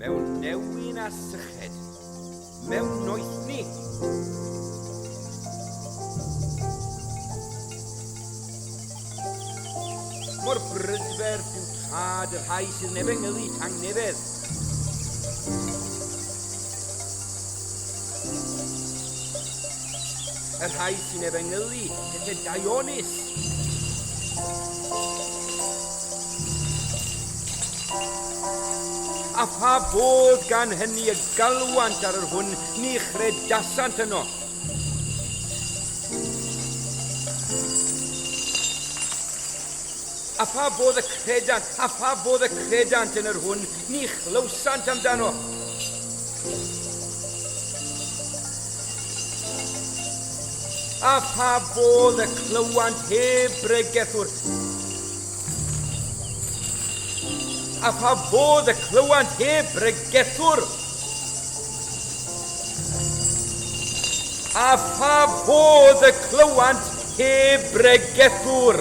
mewn newyn a syched, mewn noethni. Mor brydfer yw tad y rhai sydd nefengylu tang nefedd. Y rhai sy'n efengylu pethau daionus. A pha fodd gan hynny y galwant ar yr hwn ni chredasant yno. A pha fodd y credant yn yr hwn ni chlywsant amdano. A pha fodd y clywant heb bregethwr. A pha fodd y clywant heb bregethwr. A pha fodd y clywant heb bregethwr.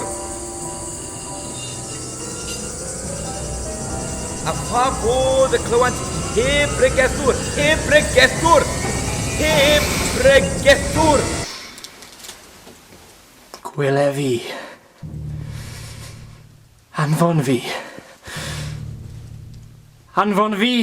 A pha fodd y clywant heb bregethwr. Heb bregethwr. Heb bregethwr. Gwyle fi. Anfon fi. Anfon fi!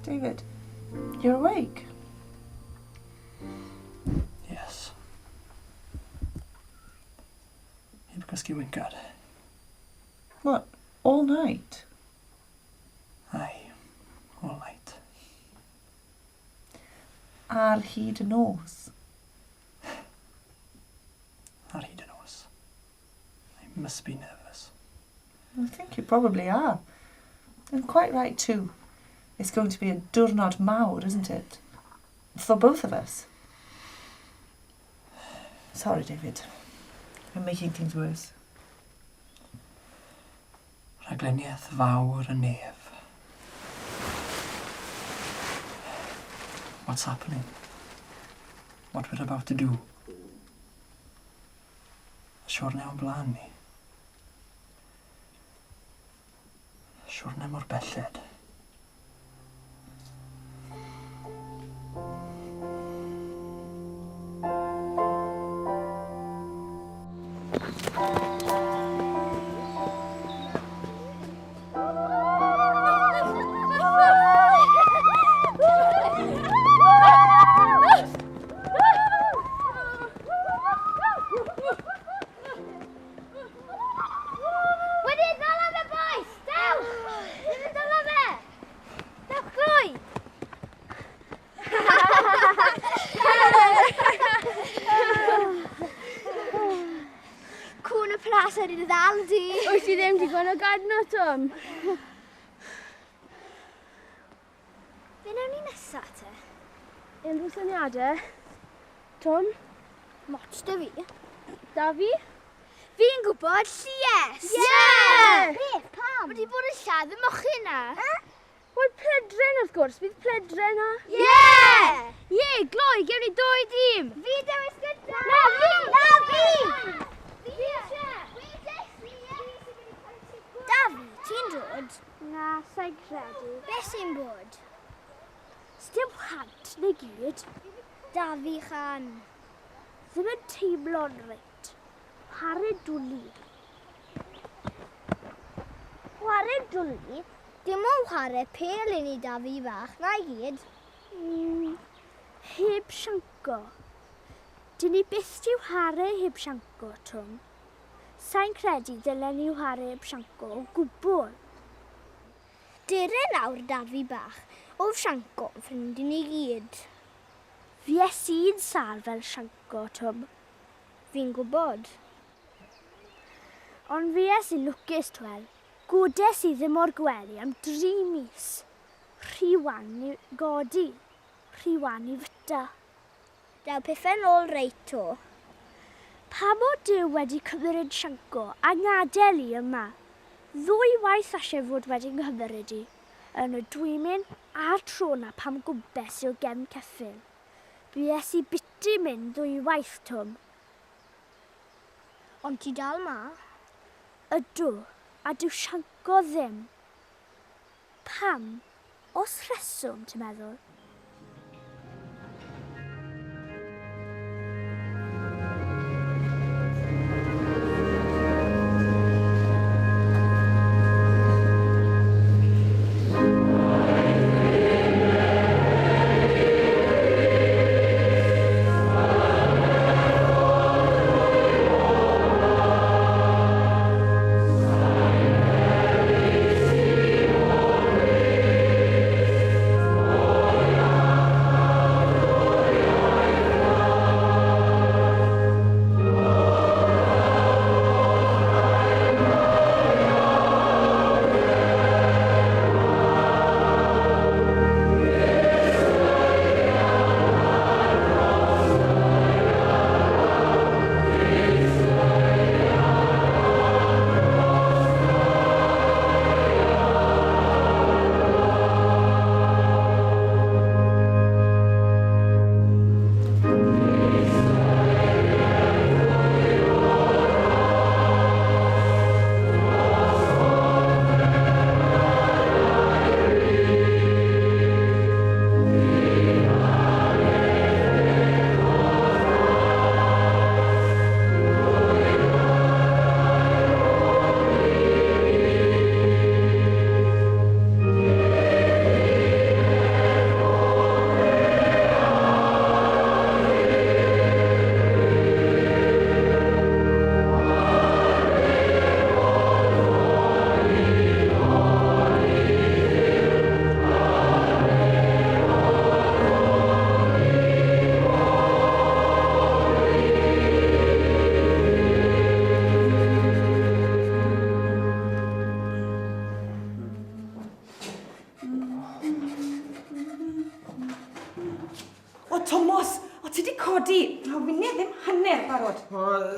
David, you're awake? Yes. Heb gysgu wyncad. What, all night? Aye, all night. Ar hyd y nos? Ar hyd y nos. I must be nervous. I think you probably are. And quite right too. It's going to be a diwrnod mawr, isn't it? For both of us. Sorry, David. I'm making things worse. Rhagleniaeth fawr y nef. What's happening? What we're about to do. Siwrne o'n blaen ni. Siwrne mor belled. Wyt ti ddim digon o gadno, Tom? Fe nawn ni nesa te? Unrhyw syniadau? Tom? Mots dy fi. Da fi? Fi'n gwybod llues! Yeah! Beth, pam? Wedi bod yn lladd y mochyn na. Wel, pledren wrth gwrs, bydd pledren na. Yeah! Ie, gloi, gewn ni doi dîm. Fi dewis gyda! Na fi! Na fi! Dafi, ti'n dod? Na, sa'i credu. Be sy'n bod? Sdim plant neu gyd. Dafi chan. Ddim yn teimlo'n reit. Chwarae dwli. Chwarae dwli? Dim ond chwarae pel i ni Dafi fach, na i gyd. Heb sianco. Dyn ni byth diw chwarae heb sianco, Tom. Sa'n credu dylen ni chwarae heb sianco o gwbl. Dere nawr Dafi bach, o sianco ffrind i ni gyd. Fi es i'n sal fel sianco, Tom. Fi'n gwybod. Ond fi es i'n lwcus, twel. Godes i ddim o'r gwely am 3 mis. rhywan i godi, rhywan i fyta. Daw pethau nôl reit o. Pam o Duw wedi cymryd sianco a ngadael i yma? Ddwy waith allai fod wedi nghymryd i, yn y dwymin a'r tro na pam gwmpes i'w gem ceffyl. Bues i biti mynd ddwy waith twm. Ond ti dal ma? Ydw, a dyw sianco ddim. Pam? Os rheswm, ti'n meddwl?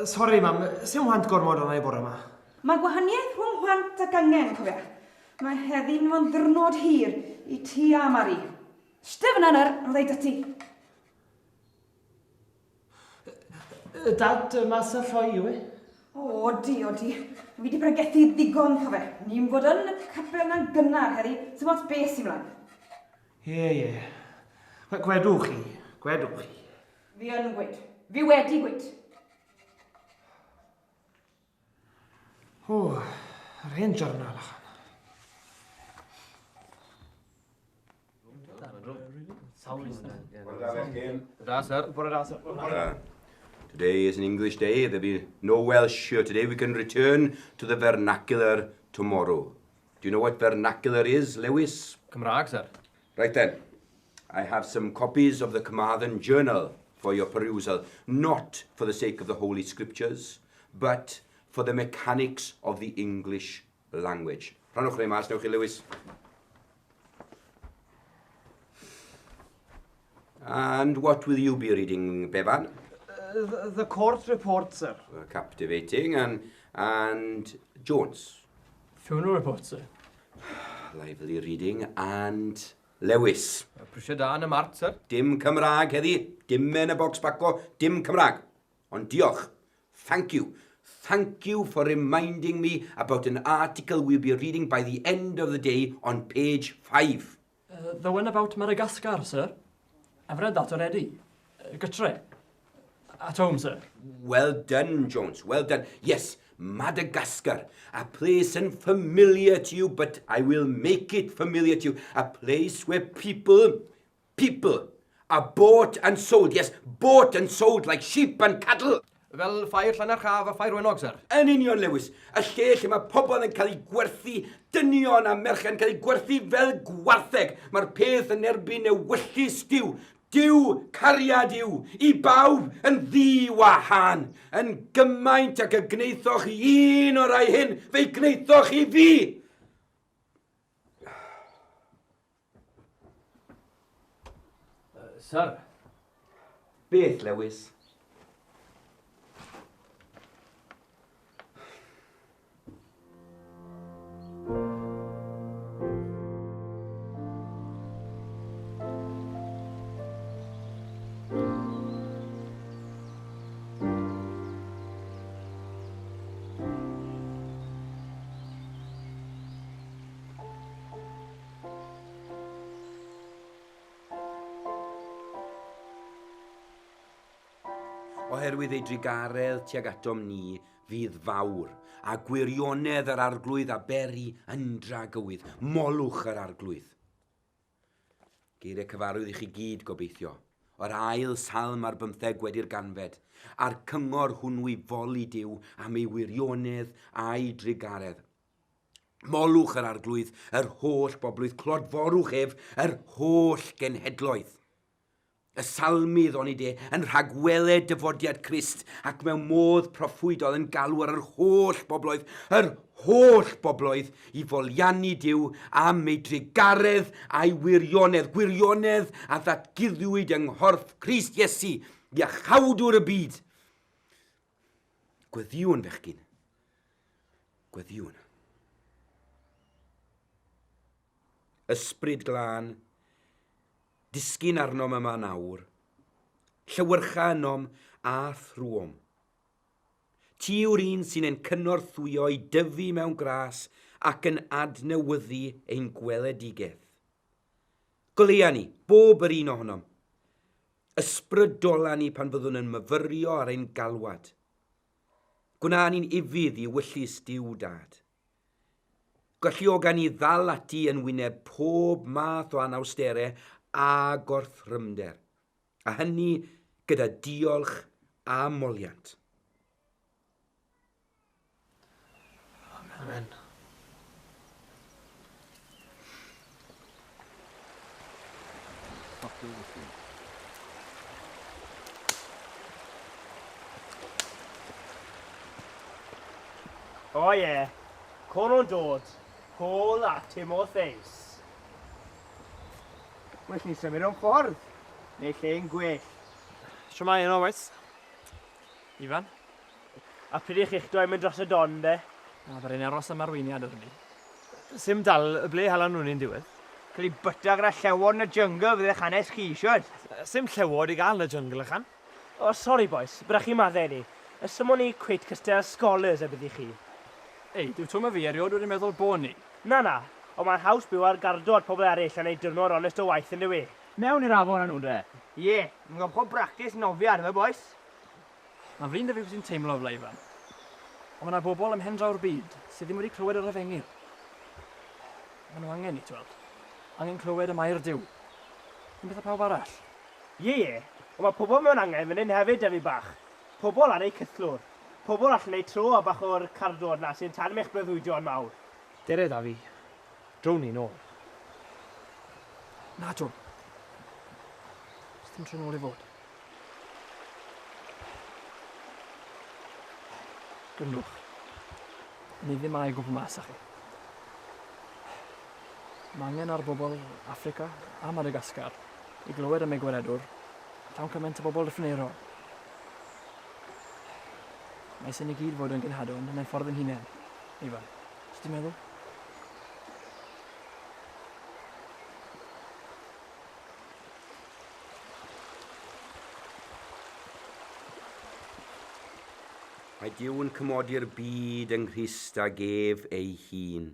Sori, mam. Sy'n want gormod o'na i bore yma? Mae gwahaniaeth rhwng hwant ac angen, cofia. Mae heddi'n fo'n ddyrnod hir i ti a Mari. Stefan yna'r, roedd ei dyti. Dad, mas y lloi yw e? O, di. Fi wedi bregethu ddigon, cofia. Ni'n fod yn y capel na'n gynnar heddi, sy'n fod beth sy'n mlaen. Ie. Gwedwch chi. Fi yn gweud. Fi wedi gweud. O, yr hen jarnal achan. Today is an English day. There'll be no Welsh here today. We can return to the vernacular tomorrow. Do you know what vernacular is, Lewis? Cymraeg, sir. Right then. I have some copies of the Cenhadon journal for your perusal, not for the sake of the Holy Scriptures, but for the mechanics of the English language. Rhanwch chi mas, newch chi, Lewis. And what will you be reading, Bevan? The court report, sir. Captivating. And Jones? Funeral report, sir. Lively reading. And Lewis? Prysio da yn y mart, sir. Dim Cymraeg heddi, dim yn y bocs baco, dim Cymraeg. Ond diolch. Thank you. Thank you for reminding me about an article we'll be reading by the end of the day on page 5. The one about Madagascar, sir. I've read that already. Gytre. At home, sir. Well done, Jones. Well done. Yes, Madagascar. A place unfamiliar to you, but I will make it familiar to you. A place where people are bought and sold. Yes, bought and sold like sheep and cattle. Fel ffair Llanarchaf a ffair Wenog, sir. Yn union, Lewis. Y lle lle mae pobl yn cael ei gwerthu, dynion a merch yn cael ei gwerthu fel gwartheg. Mae'r peth yn erbyn ewyllus diw. Diw cariad yw, i bawb yn ddi-wahan, yn gymaint ac y gneithoch un o'r rai hyn, fe gneithoch i fi. Sir. Beth, Lewis? Oherwydd ei drigaredd tuag atom ni fydd fawr, a gwirionedd yr arglwydd a beri yn dragywydd, molwch yr arglwydd. Geiriau cyfarwydd i chi gyd gobeithio, o'r ail salm ar 15 wedi'r ganfed, a'r cyngor hwnnw i foli Duw am ei wirionedd a'i drigaredd. Molwch yr arglwydd, yr holl boblwydd, clodforwch ef, yr holl genhedloedd. Y salmydd o'n i de yn rhagweled dyfodiad Crist ac mewn modd proffwydol yn galw ar yr holl bobloedd i foliannu Duw am ei drigaredd a'i wirionedd, gwirionedd a ddatguddiwyd yng nghorff Crist Iesu, iachawdwr y byd. Gweddiwn, fechgyn. Gweddiwn. Ysbryd glân, disgyn arnom yma nawr, llywyrcha ynom a thrwom. Ti yw'r un sy'n ein cynorthwyo i dyfu mewn gras ac yn adnewyddu ein gweledigaeth. Goleuan ni, bob yr un ohonom. Ysbrydola ni pan fyddwn yn myfyrio ar ein galwad. Gwna ni'n ifydd i wyllus Duw Dad. Galluogan ni ddal ati yn wyneb pob math o anawsterau a gorthrymder, a hynny gyda diolch a moliant. Amen. O ie, con o'n dod, Paul a Timotheus. Well ni symud o'n ffordd, neu lle'n gwell. Siwmai yn oes? Ifan? A pryd i'ch eich dwi'n mynd dros y don, de? A byddai'n aros am arweiniad ar hynny. Sim dal, ble halan nhw'n un diwedd? Cael ei byta gyda llewod yn y jungle fydd eich hanes chi eisiau. Sim llewod i gael yn y jungle ychan. O, sori boys, byddwch chi maddau ni. Ysymon ni cweit cystel scholars y byddi chi. Ei, dyw twm y fi eriod wedi'n meddwl bo ni. Na, ond mae'n haws byw ar gardod pobl eraill yn ei diwrnod onest o waith yn dywi. Mewn i'r afon yn nhw, de? Ie, yn gofio bractis nofiad, yma boys. Mae flin dy fi sy'n teimlo o Ifan. Ond mae yna bobl ym mhendraw'r byd sydd ddim wedi clywed yr efengyl. Mae nhw angen i, ti weld. Angen clywed y Mair Duw. Yn beth o pawb arall. Ie, ond mae pobl mewn angen fan hyn hefyd dyfu bach. Pobl ar ei cythlwr. Pobl allan ei tro a bach o'r cardod na sy'n tan eich breuddwydion mawr. Dere da fi, drown ni nôl. Na, John. Ys dim tro nôl i fod. Gymrwch. Ni ddim ai gwbl mas â chi. Mae angen ar bobl Affrica a Madagascar i glywed am ei gweledwr tawn cymaint o bobl diffnerol. Mae sy'n i gyd fod yn cenhadon yn ein ffordd yn hunain. Ifan, sut ti'n meddwl? Mae Duw yn cymodi'r byd yng Nghrist ag ef ei hun.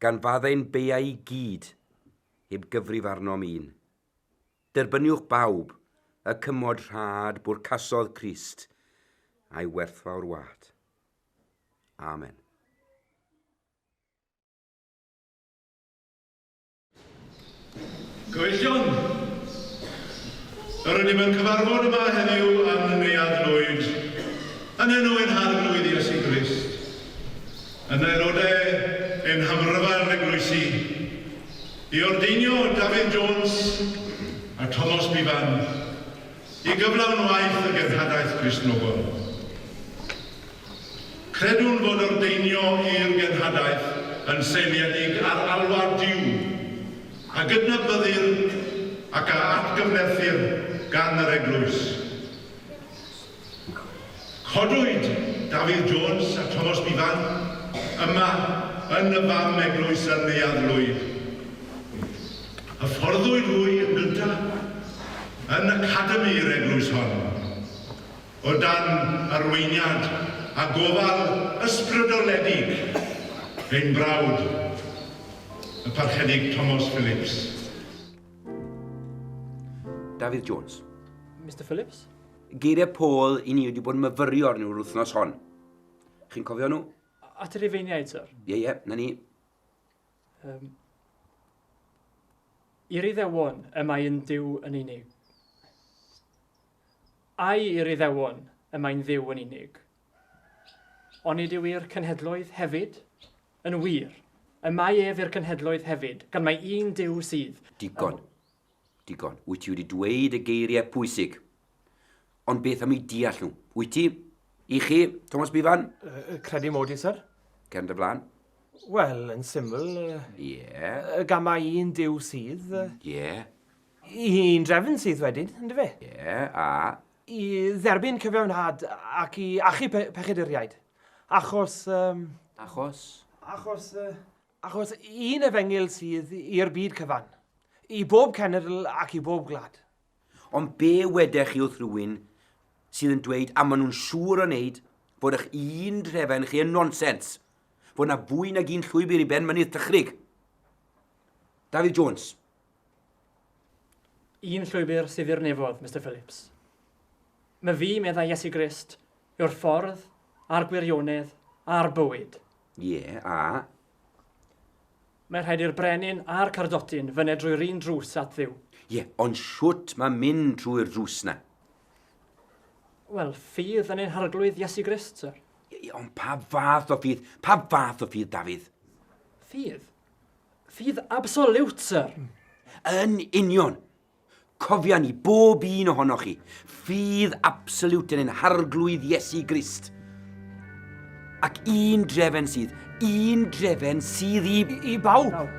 Gan faddau'n beau i gyd, heb gyfrif arnom un. Derbyniwch bawb y cymod rhad bwrcasodd Crist a'i werthfawr wad. Amen. Gyfeillion, yr ydym yn cyfarfod yma heddiw am Neuaddlwyd, yn enw ein harglwydd Iesu Grist, yn aelodau ein hamryfan eglwysi, i ordeinio David Jones a Thomas Bifan, i gyflawn waith y genhadaeth Cristnogol. Credwn fod ordeinio i'r genhadaeth yn seiliedig ar alwad Duw, a gydnabyddir ac a atgyfnerthir gan yr eglwys. Codwyd Dafydd Jones a Thomas Bifan yma yn y fam eglwys yn Neuaddlwyd. Hyfforddwyd hwy yn gyntaf yn academi'r eglwys hon, o dan arweiniad a gofal ysbrydoledig ein brawd, y parchedig Thomas Phillips. Dafydd Jones. Mr Phillips? Geiriau Paul i ni wedi bod yn myfyrio arnyn nhw'r wythnos hon. Chi'n cofio nhw? At yr Ifeiniaid, sir? Ie, na ni. I'r Iddewon y mae'n Dduw yn unig. Ai i'r Iddewon y mae'n Dduw yn unig. Ond nid yw i'r cenhedloedd hefyd yn wir. Y mae ef i'r cenhedloedd hefyd, gan mae un Dduw sydd. Digon. Digon. Wyt ti wedi dweud y geiriau pwysig. Ond beth am ei deall nhw? Wyt ti? I chi, Thomas Bifan? Credu mod i, sir. Cern dy flaen? Wel, yn syml. Ie. Gan mae un diw sydd. Ie. Un drefn sydd wedyn, ynddo fe? Ie, a? I dderbyn cyfiawnhad ac i achu pechyduriaid. Achos... Achos? Achos un efengil sydd i'r byd cyfan. I bob cenedl ac i bob gwlad. Ond be wedech chi wrth rhywun sydd yn dweud a maen nhw'n siŵr o wneud bod eich un drefen chi yn nonsens? Bod yna fwy nag un llwybr i ben mynydd dychrig? Dafydd Jones. Un llwybr sydd i'r nefodd, Mr Phillips. Mae fi meddai Iesu Grist yw'r ffordd, a'r gwirionedd, a'r bywyd. Ie, a? Mae rhaid i'r brenin a'r cardotyn fyned drwy'r un drws at Dduw. Ie, ond siwt mae'n mynd trwy'r drws na? Wel, ffydd yn ein harglwydd Iesu Grist, sir. Ie, ond pa fath o ffydd? Pa fath o ffydd, Dafydd? Ffydd? Ffydd absolute, sir. Yn union. Cofia ni bob un ohonoch chi. Ffydd absolute yn ein harglwydd Iesu Grist. Ac un drefen sydd i bawb.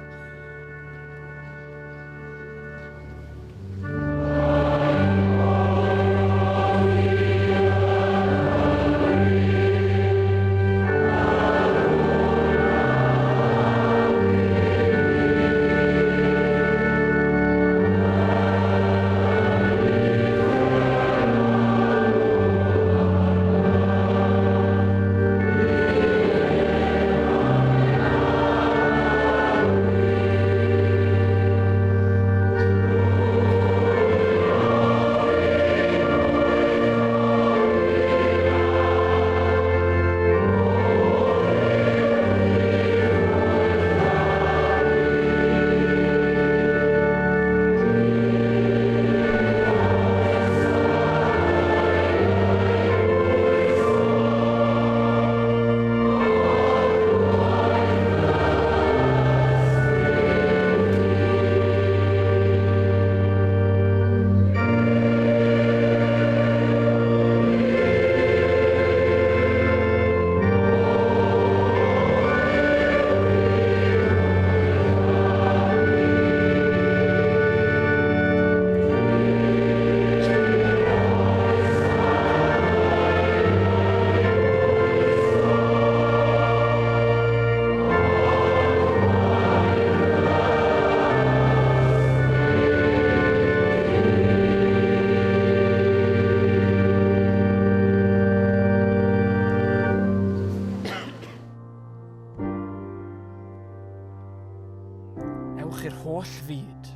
Ewch i'r holl fyd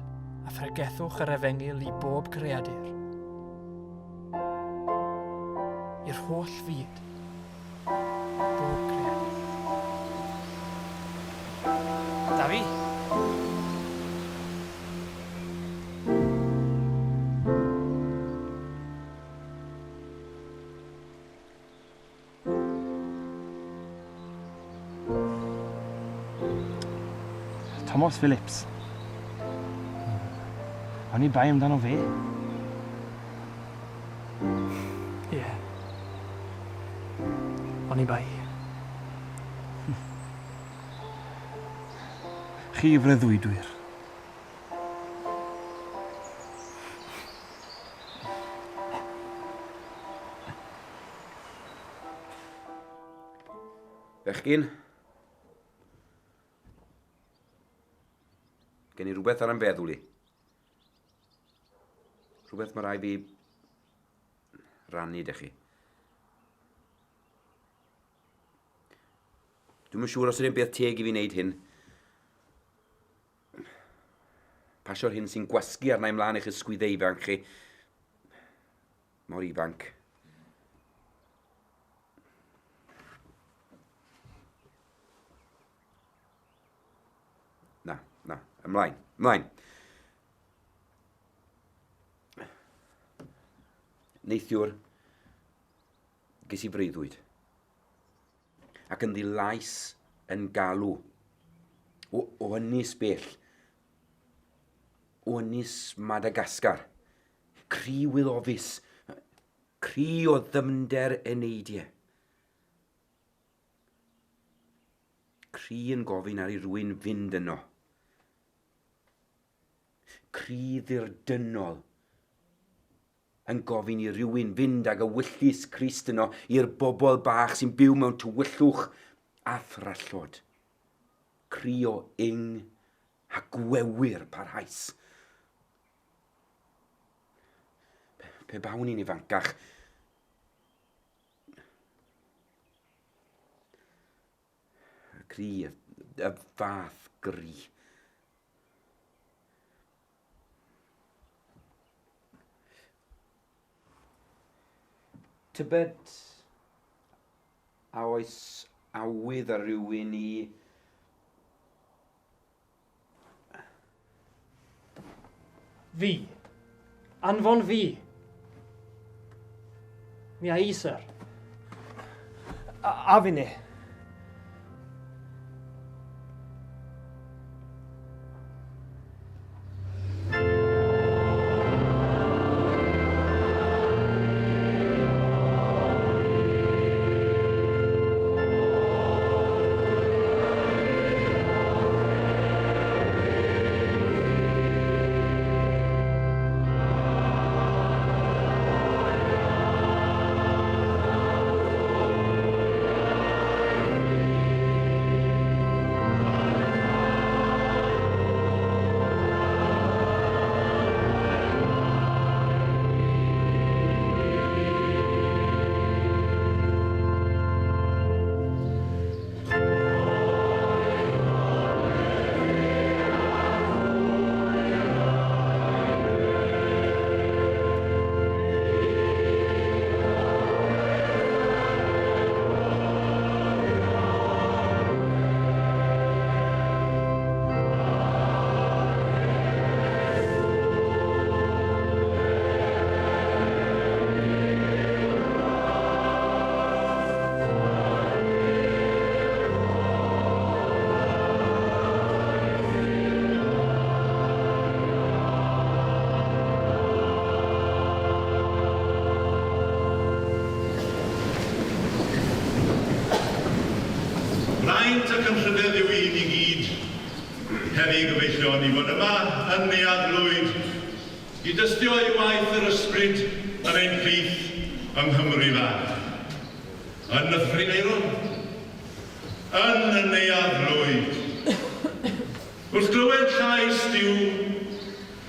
a phregethwch yr efengil i bob creadur. I'r holl fyd. Bob creadur. Dafi? Thomas Phillips. O'n i bai amdano fe? Ie. O'n i bai. Chi freuddwydwyr. Bechgyn. Gen i rhywbeth ar yn feddwl i. Rhywbeth mae rai fi rannu dych chi. Dwi'n yn siŵr os ydyn beth teg i fi wneud hyn. Pasio'r hyn sy'n gwasgu arna ymlaen eich ysgwyddau ifanc chi. Mor ifanc. Na, ymlaen. Neithiwr, ges i Freuddwyd. Ac yn ddilais yn galw. O ynys bell. O ynys Madagascar. Cri wyddofus. Cri o ddymder eneidiau. Cri yn gofyn ar i rywun fynd yno. Cri ddirdynol yn gofyn i rywun fynd ag y wyllus Crist yno i'r bobl bach sy'n byw mewn tywyllwch a thrallod. Cri o ing a gwewyr parhaus. Pe bawn i'n ifancach, cri y fath gri. Tybed a oes awydd ar rywun i Fi. Anfon fi. Mi a i, sir. A fi ne. Maint ac yn rhyfedd yw un i gyd. Heddi gyfeillio ni fod yma yn Neuaddlwyd i dystio i waith yr ysbryd yn ein plith yng Nghymru fach. Yn y Theatr Aeron, yn y Neuaddlwyd. Wrth glywed llais diw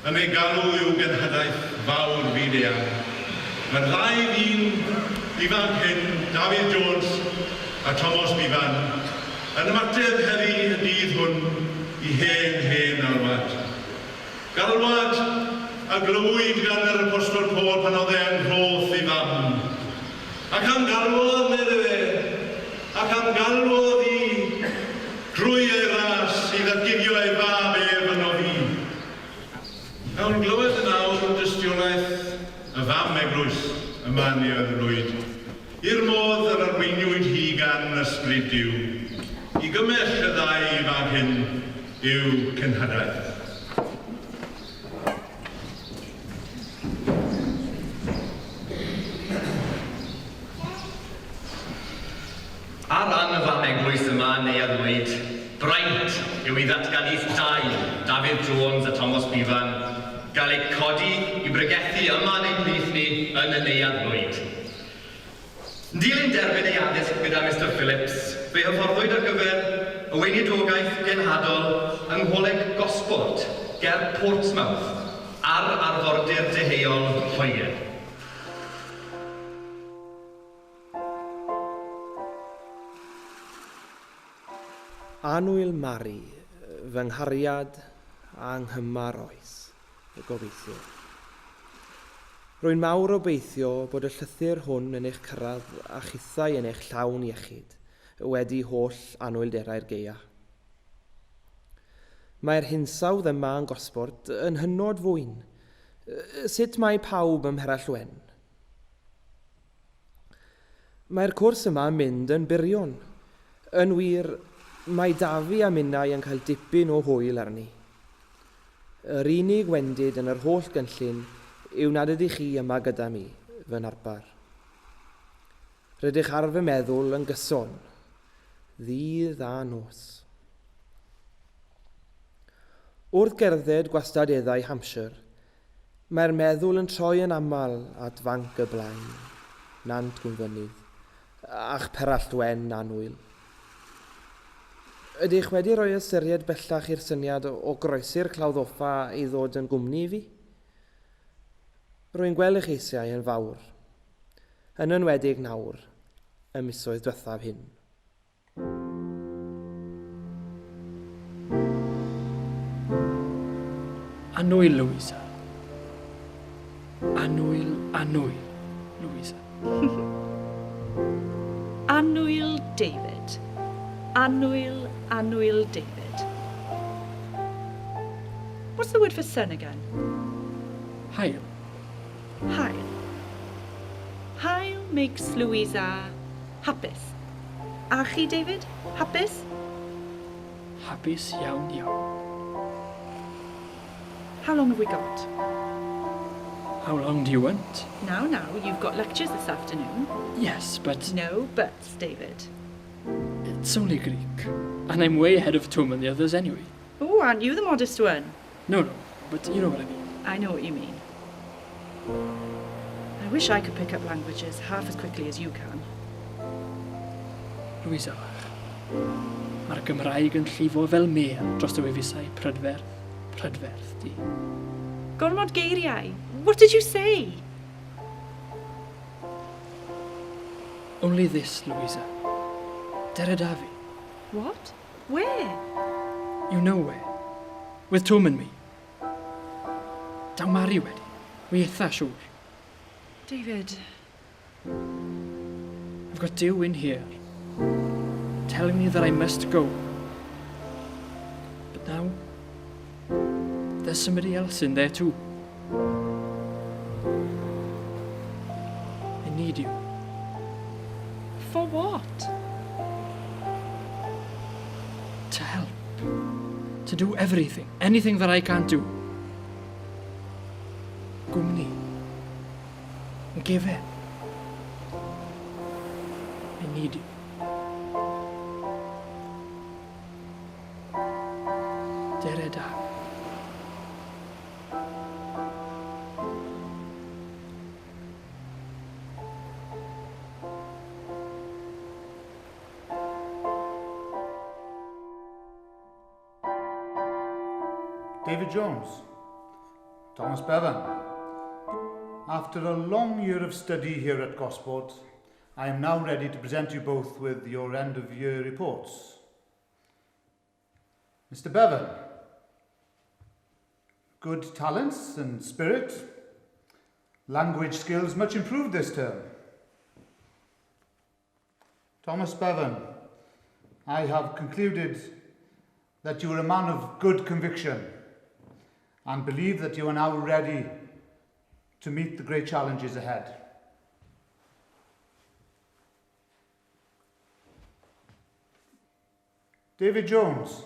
yn ei galw i'w genhadaeth fawr fyd eang. Mae'r ddau ddyn ifanc hyn, David Jones a Thomas Bifan, yn ymateb heddi y dydd hwn i hen alwad. Galwad a glywyd gan yr apostol Paul pan oedd e'n rhoth i fam. Ac am galwodd medde fe, ac am galwodd i drwy ei ras i ddatgifio ei fam ef yno fi. Nawn glywed yn awr yn dystiolaeth y fam eglwys yma yn Neuaddlwyd. I'r modd yr arweiniwyd hi gan ysbryd Duw. I gymell y ddau ifanc hyn yw cenhadaeth. Ar ran y fam eglwys yma yn Neuaddlwyd, braint yw i ddatganiaeth dau, David Jones a Thomas Bifan, gael eu codi i bregethu yma yn ein plith ni yn y Neuaddlwyd. Dilyn derbyn ei addysg gyda Mr Phillips, Fe hyfforddwyd ar gyfer y weinidogaeth genhadol yng Ngholeg Gosbort, ger Portsmouth, ar arfordir deheuol Lloegr. Anwyl Mari, fy nghariad a nghymmar oes, y gobeithio. Rwy'n mawr obeithio bod y llythyr hwn yn eich cyrraedd a chithau yn eich llawn iechyd, wedi holl anwylderau'r geia. Mae'r hinsawdd yma yn Gosbort yn hynod fwyn. Sut mae pawb ym Mherallwen? Mae'r cwrs yma yn mynd yn byrion. Yn wir, mae Dafi a minnau yn cael dipyn o hwyl arni. Yr unig wendid yn yr holl gynllun yw nad ydych chi yma gyda mi, fy narbar. Rydych ar fy meddwl yn gyson, ddydd a nos. Wrth gerdded gwastadeddau Hampshire, mae'r meddwl yn troi yn aml at fanc y blaen, Nant Gwynfynydd, a'ch Perallwen anwyl. Ydych wedi rhoi ystyried bellach i'r syniad o groesi'r clawddoffa i ddod yn gwmni i fi? Rwy'n gweld eich eisiau yn fawr, yn enwedig nawr, y misoedd diwethaf hyn. Anwyl, Louisa. Anwyl, Louisa. Anwyl David. Anwyl David. What's the word for son again? Hael. Hael. Hael makes Louisa hapus. A chi, David? Hapus? Hapus iawn iawn. How long have we got? How long do you want? Now, you've got lectures this afternoon. Yes, but No buts, David. it's only Greek. And I'm way ahead of Tom and the others anyway. Oh, aren't you the modest one? No, but you know what I mean. I know what you mean. I wish I could pick up languages half as quickly as you can. Louisa, mae'r Gymraeg yn llifo fel mêl dros y wefusau prydferth di. Gormod geiriau. What did you say? Only this, Louisa. Davi. What? Where? You know where. With Tom and me. Daw mari wedi. Wi eitha siŵr. David. I've got Dew in here, telling me that I must go. But now, there's somebody else in there too. I need you. For what? To help. To do everything. Anything that I can't do. Cwmni. Give it. I need you. Dereda. David Jones, Thomas Bevan. After a long year of study here at Gosport, I am now ready to present you both with your end-of-year reports. Mr. Bevan, good talents and spirit, language skills much improved this term. Thomas Bevan, I have concluded that you are a man of good conviction and believe that you are now ready to meet the great challenges ahead. David Jones.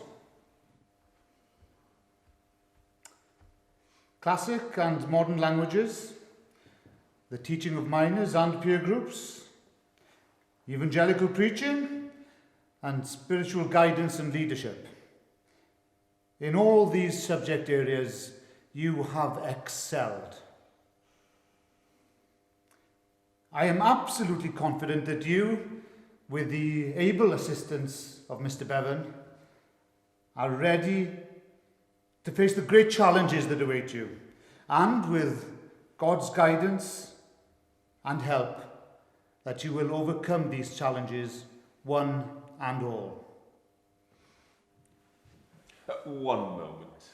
Classic and modern languages, the teaching of minors and peer groups, evangelical preaching, and spiritual guidance and leadership. In all these subject areas, you have excelled. I am absolutely confident that you, with the able assistance of Mr. Bevan, are ready to face the great challenges that await you, and with God's guidance and help, that you will overcome these challenges, one and all. One moment.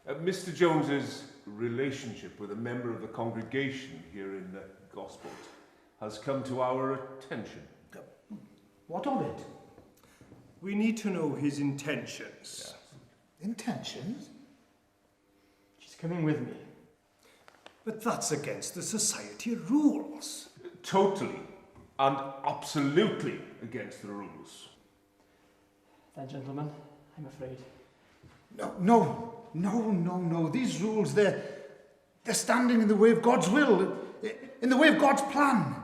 Mr. Jones's relationship with a member of the congregation here in Gosport has come to our attention. What of it? We need to know his intentions. Yes. Intentions? She's coming with me. But that's against the society rules. Totally and absolutely against the rules. Then, gentlemen, I'm afraid. No. These rules, they're standing in the way of God's will, in the way of God's plan.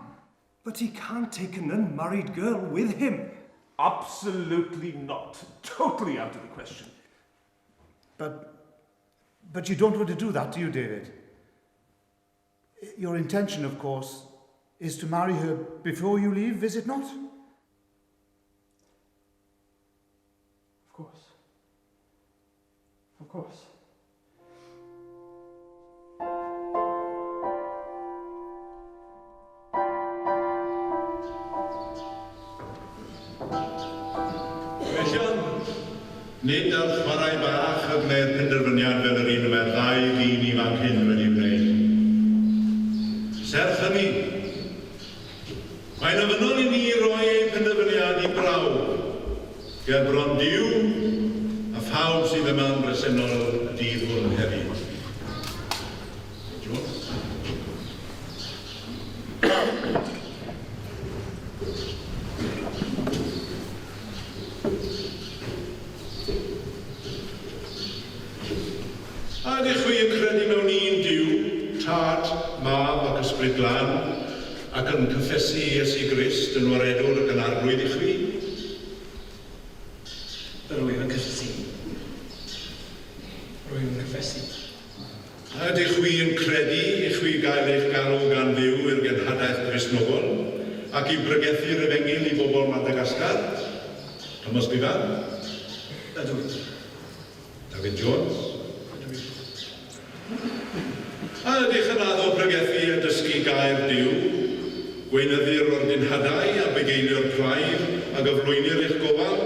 But he can't take an unmarried girl with him. Absolutely not. Totally out of the question. But you don't want to do that, do you, David? Your intention, of course, is to marry her before you leave, is it not? Of course. Of course. Nid yw'r chwarae bach y gwneud penderfyniad fel yr un yma'r ddau ddyn ifanc hyn wedi gwneud. Serch hynny, mae'n ofynol i ni roi ei penderfyniad i brawd, ger bron Duw a phawb sydd yma'n bresennol y dydd hwn heddiw. Ydych chi yn credu mewn un Duw, Tad, Mab ac Ysbryd Glân, ac yn cyffesu Iesu Grist yn waredwr ac yn arglwydd i chwi? Rwy'n yn cyffesu. Rwy'n yn cyffesu. Ydych chi yn credu i chwi gael eich galw gan Dduw i'r genhadaeth Gristnogol ac i brygethu'r efengyl i bobl Madagascar? Thomas Bivan? Ydw. David Jones? Ydych yn addo pregethu a dysgu gair Duw, gweinyddu'r ordynhadau a begeilio'r craidd a gyflwynir eich gofal?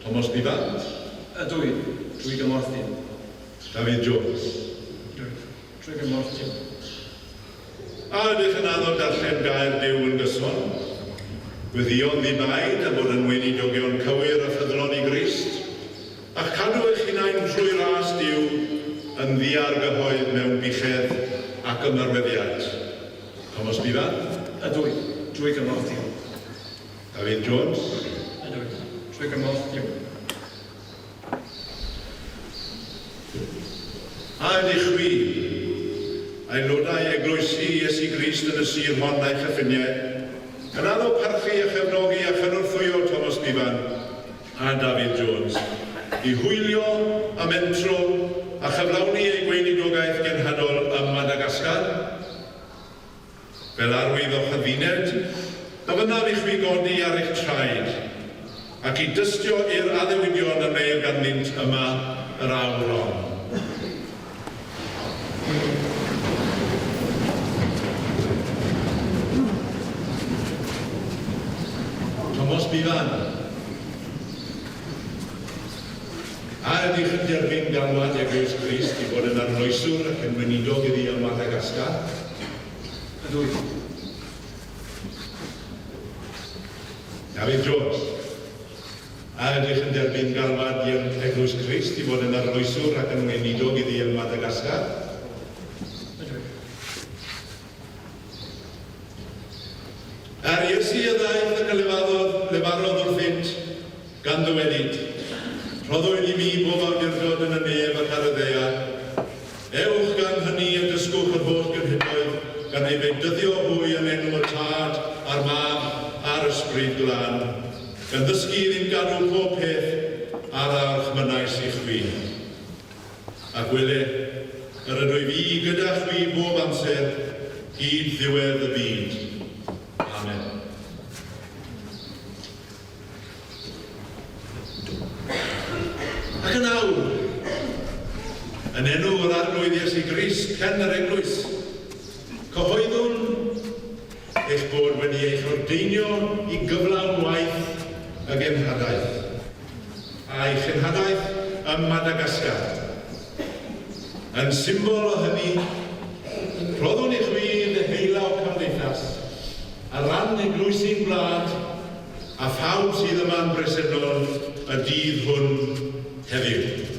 Thomas Bivan? Ydw i. Drwy gymorthu. David Jones? Drwy gymorthu. Ydych yn addo darllen gair Duw yn gyson? Gwyddio'n ddibaid a bod yn weinidogion cywir a ffyddlon i Grist? A'ch cadw eich hunain trwy ras Duw yn ddiargyhoedd mewn bichedd ac ymarweddiad. Thomas Bivan? Ydw i. Drwy gymorthu. David Jones? Ydw i. Drwy gymorthu. A ydych chi, aelodau eglwysi Iesu Grist yn y sir hon a'i chyffiniau, yn addo parchu a chefnogi a chynwrthwyo Thomas Bivan a David Jones, i hwylio a mentro a chyflawni ei gweinidogaeth genhadol ym Madagascar. Fel arwydd o chyfined, dyfynaf i chwi godi ar eich traed ac i dystio i'r addewidion y meir ganddynt yma yr awr hon. Thomas Bivan. A ydych yn derbyn galwad Eglwys Grist i fod yn arloeswr ac yn weinidog iddi ym Madagascar? Ydw i. David Jones. A ydych yn derbyn galwad Eglwys Grist i fod yn arloeswr ac yn weinidog iddi ym Madagascar? Ydw i. Ar Iesu y ddaeth ac y lefarodd wrthynt gan ddywedid. Rhoddwyd i mi bob awdurdod yn y nef ac ar y ddeia. Ewch gan hynny a dysgwch yr holl gynhydoedd gan ei feindyddio hwy yn enw y Tad, a'r Mab, a'r Ysbryd Glân, gan ddysgu ddim gadw pob peth ar arch mynais i chwi. A gwele, yr ydw i fi gyda chwi bob amser, hyd ddiwedd y byd. Amen. Beichen yr eglwys. Cyhoeddwn eich bod wedi eich ordeinio i gyflawn waith y genhadaeth. A'i cenhadaeth ym Madagascar. Yn symbol o hynny, rhoddwn i chwi y heila o cymdeithas a ran eglwysi'n gwlad a phawb sydd yma'n bresennol y dydd hwn heddiw.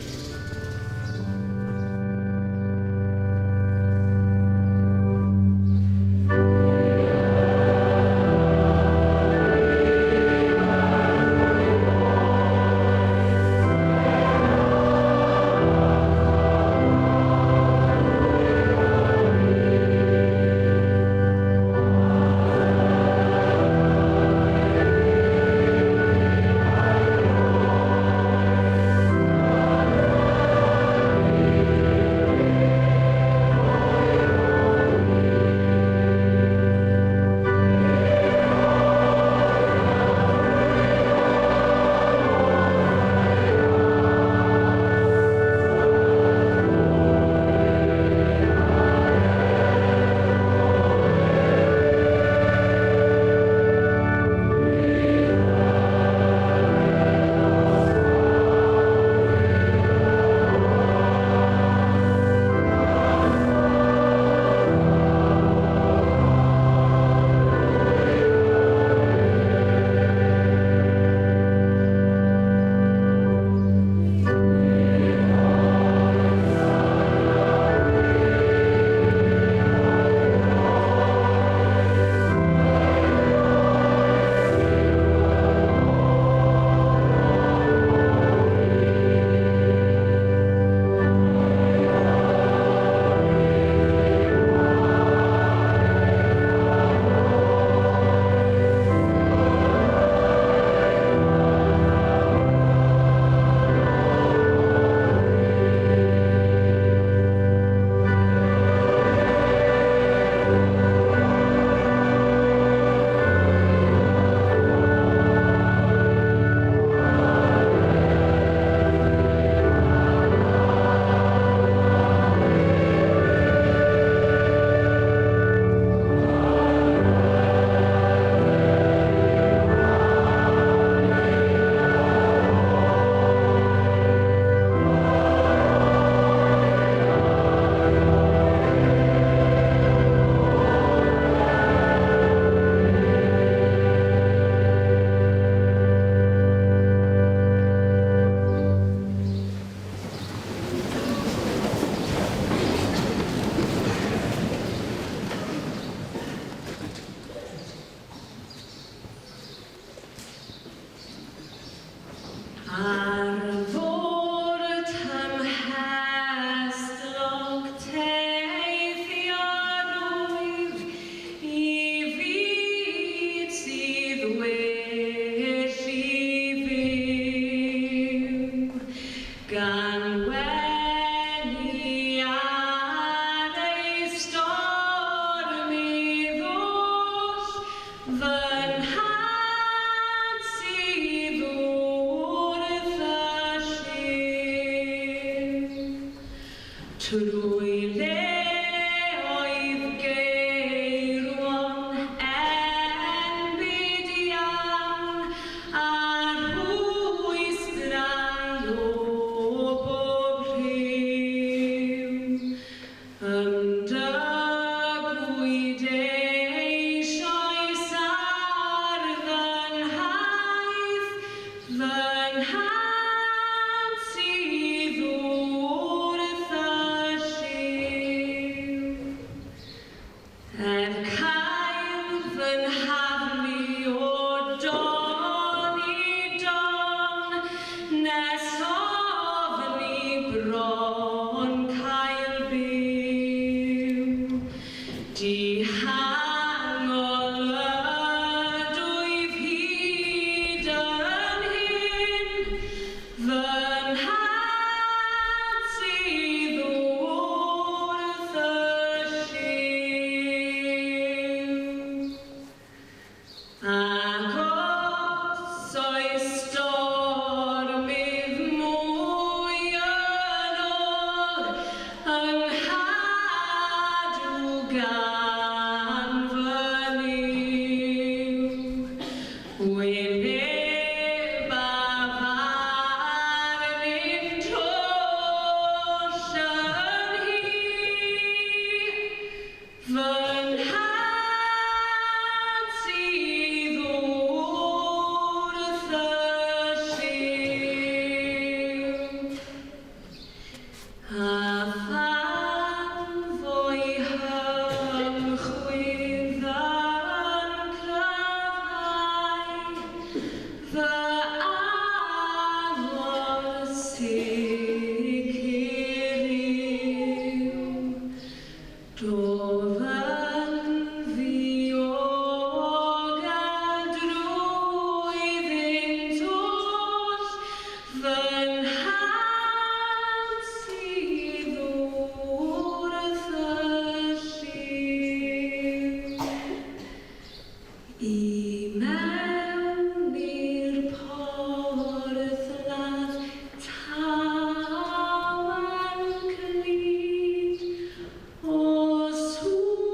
Os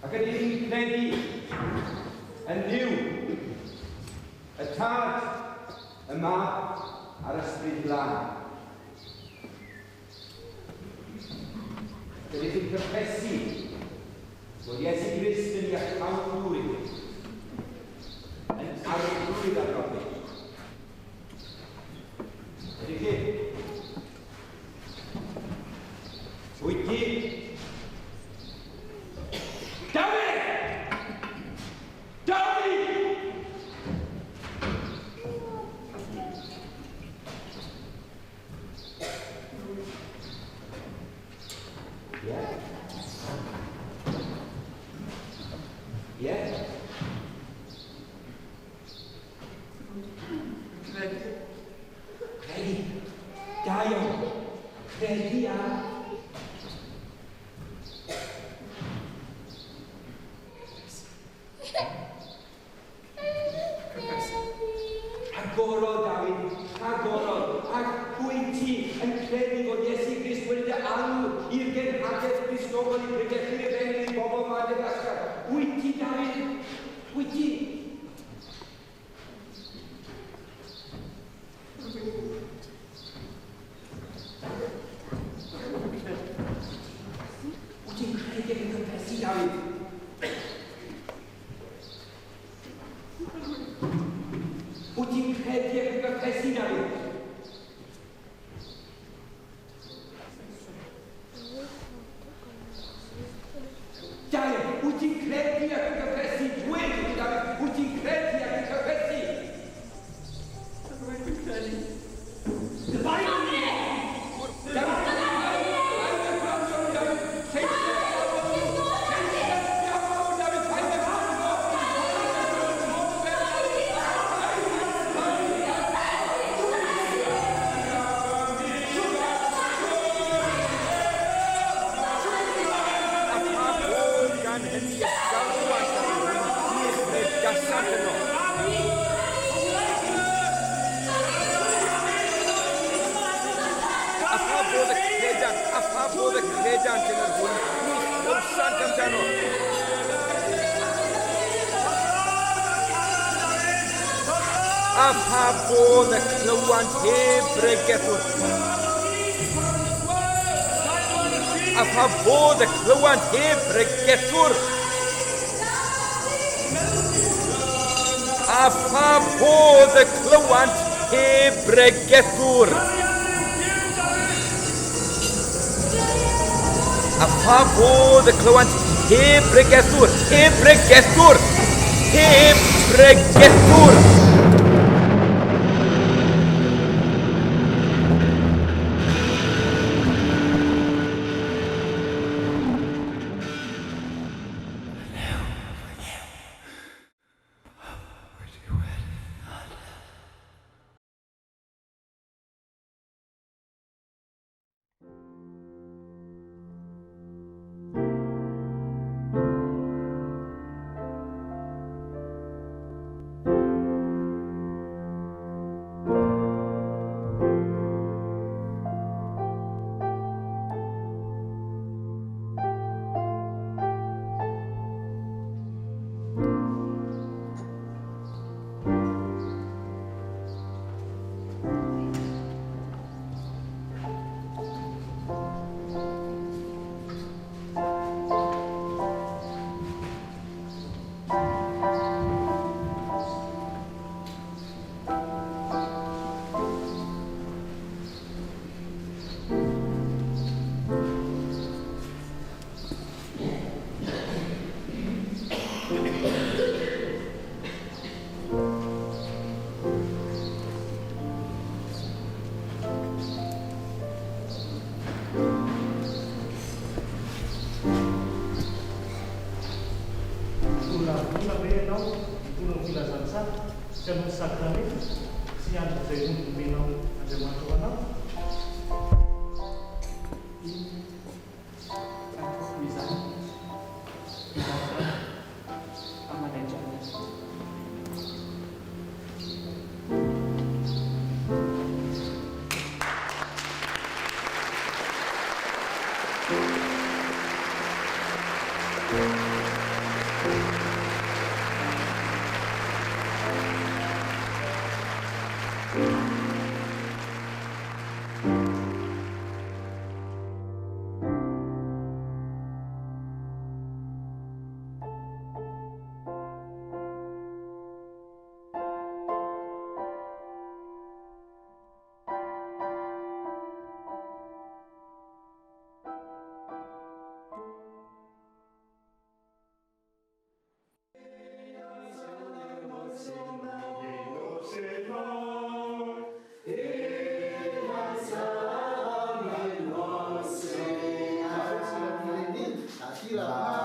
Ac ydych chi'n credu yn Dduw, y Tad, y Mab a'r Ysbryd Glân. Ac ydych chi'n cyffesu bod Iesu Grist yn eich llawnrwydd, yn arglwydd ar goffi. Ydych chi? Wyt ti? i'r genhadaeth Gristnogol i bregethu efengyl i bobl Madagascar. Wyt ti, David? Wyt ti? Wyt ti'n credu yn gyfesu, David? Wyt ti'n credu yn gyfesu, David? David, wyt ti'n credu ac yn gyffesu? Dweud i David, wyt ti'n credu ac yn gyffesu? David, wyt ti'n credu? A pa bod y clywant heb bregethwr. A pa bod y clywant heb bregethwr. A pa bod y clywant heb bregethwr. A pa bod y clywant heb bregethwr. Heb bregethwr. Heb bregethwr. Mula Benau, Tulung Vila Zansa, Jalur Sakramit, Sian Zayun Benau, ada Matuana. Aku bisa. Aman aja. Tira.